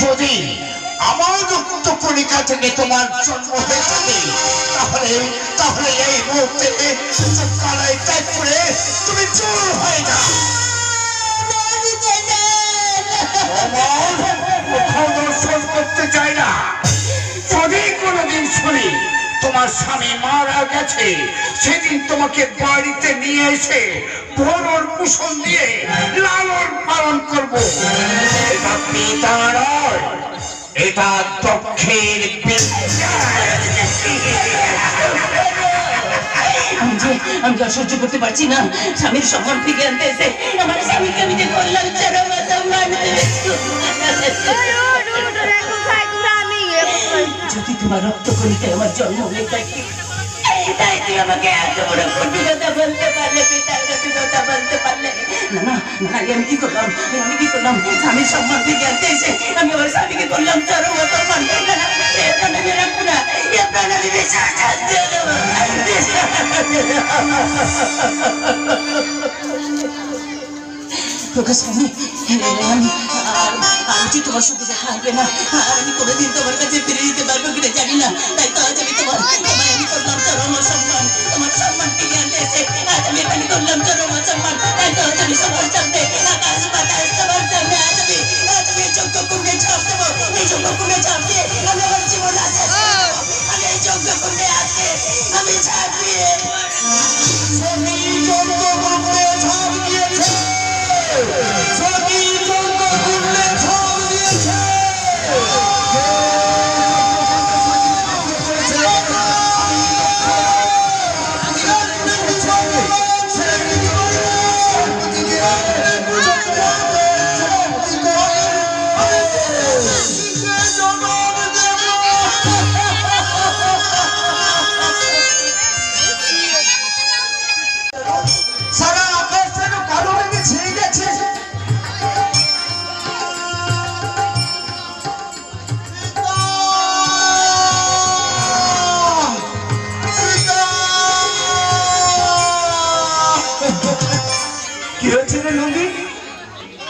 যদি আমার যুক্ত কণিকা থেকে তোমার জন্ম হয়ে থাকে তাহলে এই মুহূর্তে কালাই ত্যাগ করে তুমি চোর হয়ে যাও। দর্শন করতে চাই না। যদি কোনোদিন শুনি তোমার স্বামী মারা গেছে, সেদিন তোমাকে বাড়িতে নিয়ে এসে ভরণ পোষণ দিয়ে লালন পালন করবো। এটা পিতা নয়, এটা দক্ষের আমি আর সহ্য করতে পারছি না। স্বামীর সম্মান ফিরে আনতে এসে আমার স্বামীকে আমি যে করলাম যদি তোমার রক্ত কণিকায় আমার জন্ম হয়ে থাকে, তাই তুই আমাকে এত বড় কটুকতা বলতে পারলে, পিতার কটুকতা বলতে পারলে। না না না, আমি কি করলাম? স্বামীর সম্মান ফিরে আনতে এসে আমি আমার স্বামীকে করলাম চরম অপমান। আমি তোমার সাথে দেখা হবে না, আর আমি কোনোদিন তোমার কাছে ফিরে যেতে পারবো কিনা জানি না। তাই তো আজ আমি তোমায় আমি করলাম চরম অসম্মান। তোমার সম্মান ফিরে আনতে এসে আজ আমি এখানে করলাম চরম অসম্মান। তাই তো আজ আমি সবার সামনে, আকাশ বাতাস সবার সামনে আজ আমি যজ্ঞ কুণ্ডে ছাপ দেবো। এই যজ্ঞ কুণ্ডে ছাপ দিয়ে আমি আমার জীবন আছে, আমি এই যজ্ঞ কুণ্ডে আজকে আমি ছাপ দিয়ে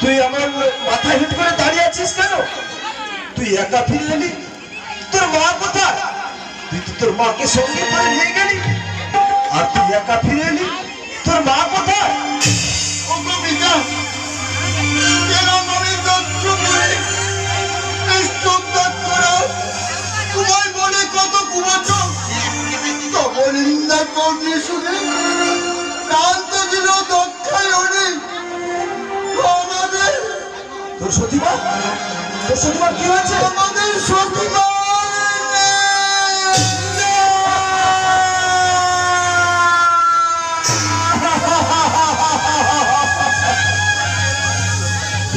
তুই আমার মাথায় হেঁটে করে দাঁড়িয়ে আছিস কেন? তুই একা ফিরে এলি? তোর মা কোথায়? তুই তো তোর মাকে সঙ্গে করে নিয়ে গেলি, আর তুই একা ফিরে এলি। তোর মা কোথায়? তোমায় বলে কত কুমাচক নিন্দা করলে শুনে ক্রান্ত দিল দক্ষায় অনেক। তোর সতীমা কি হয়েছে? আমাদের সতীমা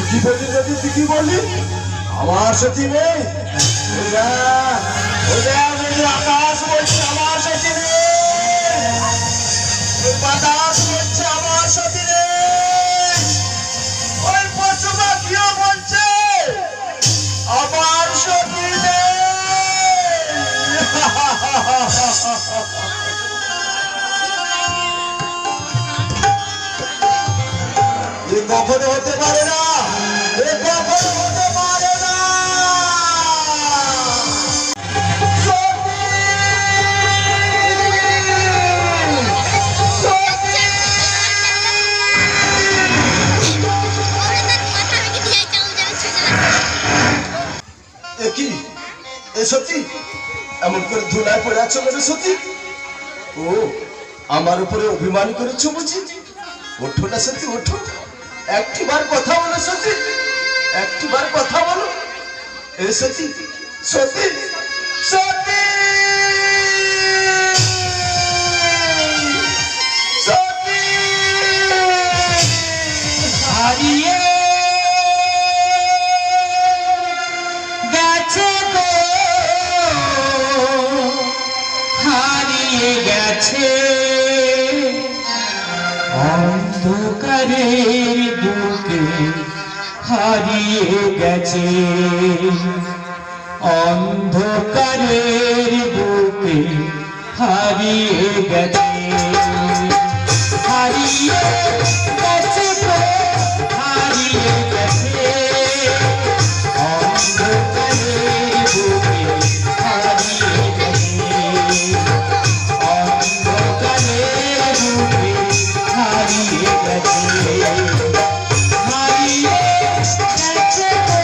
কি বললি? যদি তুই কি বললি আমার সতী নেই, আকাশ বলছে আমার সাথে রে, ওই বাতাস বলছে আমার সাথে রে, ওই পশু পাখিও বলছে আমার সাথে রে। এ কখনো হতে পারে না, এ কখনো হতে পারে না। এ কি, এ সত্যি এমন করে ধুলায় পড়ে আছো বলে সত্যি? ও আমার উপরে অভিমান করেছো বুঝি? ওঠো না সত্যি, ওঠো, একটিবার কথা বলো সত্যি, একটিবার কথা বলো। এ সত্যি, সত্যি, সত্যি, সত্যি। হারিয়ে গেছে গো, হারিয়ে গেছে অন্ধকারের বুকে, হারিয়ে গেছে অন্ধকারের বুকে, হারিয়ে গেছে, হারিয়ে গেছে গো, হারিয়ে গেছে অন্ধকারের বুকে, হারিয়ে গেছে অন্ধকারের বুকে, হারিয়ে গেছে, হারিয়ে গেছে গো।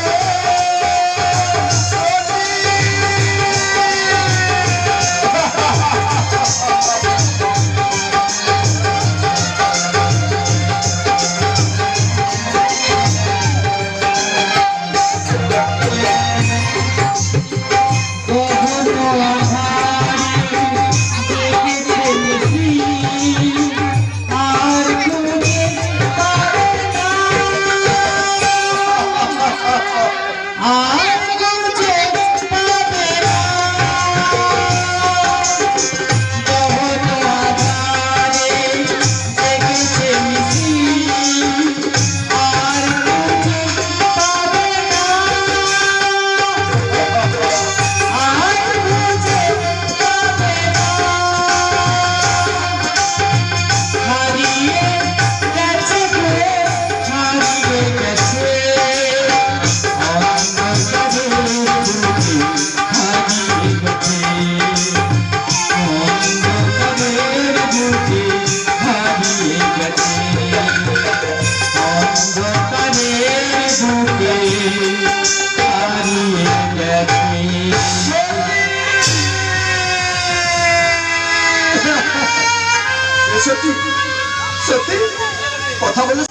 সত্যি, সত্যি কথা বলে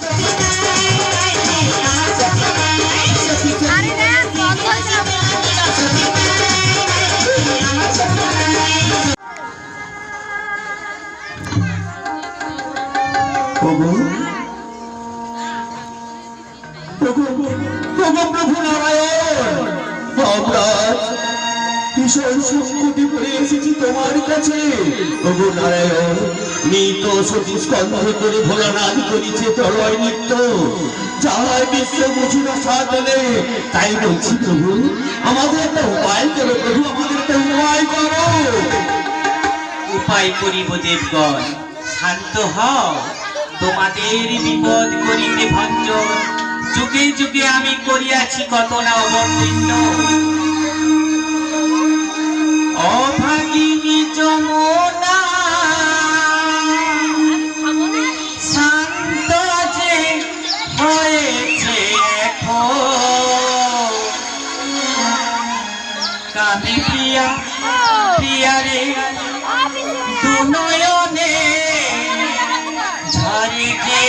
প্রভু, প্রভু, প্রভু, প্রভু নারায়ণ, আমরা ভীষণ সংকটে পড়ে এসেছি তোমার কাছে। প্রভু নারায়ণ, মৃত সতী স্কন্ধে করে ভোলানাথ করেছে প্রলয় নৃত্য, যাহার বিশ্ব বুঝিনা সাধনে। তাই বলছি প্রভু, আমাদের একটা উপায় করো প্রভু, আমাদের একটা উপায় করো। উপায় করিব দেবগণ, শান্ত হও, তোমাদের বিপদ করিতে ভঞ্জন, যুগে যুগে আমি করিয়াছি কত না অবতীর্ণ। অভাগিনী যমুনা শান্ত যে হয়েছে এখন, কাঁদে প্রিয়া প্রিয়ারে দুনয়নে ঝরে যে